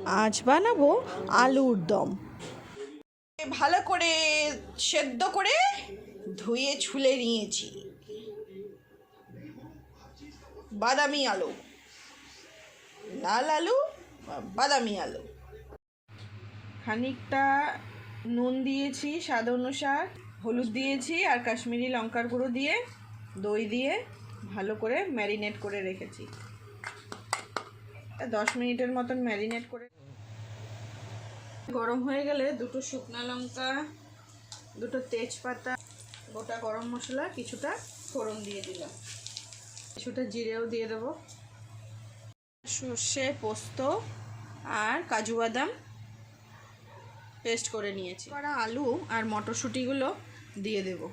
আজ বানাবো আলুর দম। ভালো করে সেদ্ধ করে ধুয়ে ছুলে নিয়েছি। বাদামি আলু, লাল আলু, বাদামি আলু। খানিকটা নুন দিয়েছি স্বাদ অনুসার, হলুদ দিয়েছি আর কাশ্মীরি লঙ্কার গুঁড়ো দিয়ে দই দিয়ে ভালো করে ম্যারিনেট করে রেখেছি। 10 মিনিটের মতন ম্যারিনেট করে গরম হয়ে গেলে দুটো শুকনো লঙ্কা, দুটো তেজপাতা, গোটা গরম মশলা, কিছুটা ফোড়ন দিয়ে দিলাম, কিছুটা জিরেও দিয়ে দেবো, সর্ষে, পোস্ত আর কাজু বাদাম পেস্ট করে নিয়েছি। করা আলু আর মটরশুঁটিগুলো দিয়ে দেব।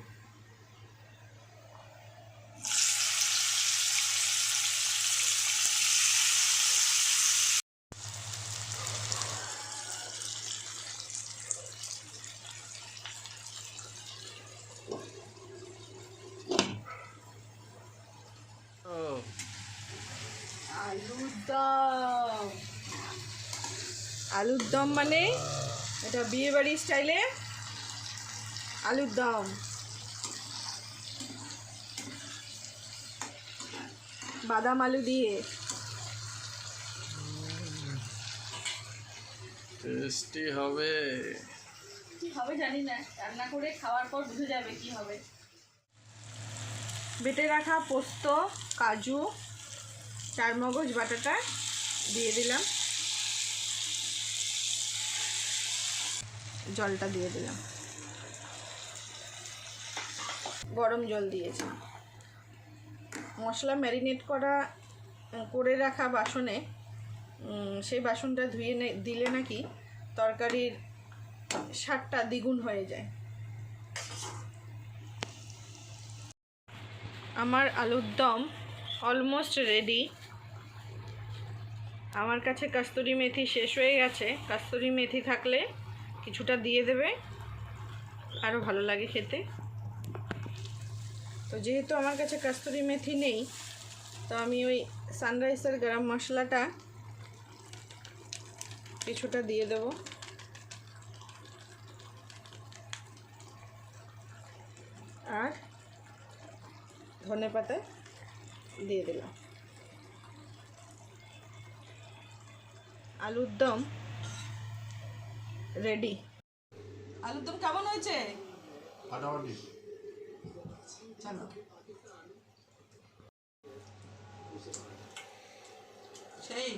আলুর দম মানে এটা বিয়ে বাড়ি স্টাইলে আলুর দম। বাদাম আলু দিয়ে টেস্টি হবে। কি হবে জানি না, রান্না করে খাওয়ার পর বুঝে যাবে কি হবে। বেটে রাখা পোস্ত, কাজু, চারমগজ বাটাটা দিয়ে দিলাম, জলটা দিয়ে দিলাম, গরম জল দিয়েছি। মশলা ম্যারিনেট করে রাখা বাসনে, সেই বাসনটা ধুয়ে দিলে নাকি তরকারির স্বাদটা দ্বিগুণ হয়ে যায়। আমার আলুর দম অলমোস্ট রেডি। আমার কাছে কস্তুরি মেথি শেষ হয়ে গেছে। কস্তুরি মেথি থাকলে কিছুটা দিয়ে দেবে, আরও ভালো লাগে খেতে। তো যেহেতু আমার কাছে কস্তুরি মেথি নেই, তো আমি ওই সানরাইসের গরম মশলাটা কিছুটা দিয়ে দেব, আর ধনেপাতা দিয়ে দিলাম। আলুর দম রেডি। আলুর দম কেমন হয়েছে? ফাটাফাটি। চলো, সেই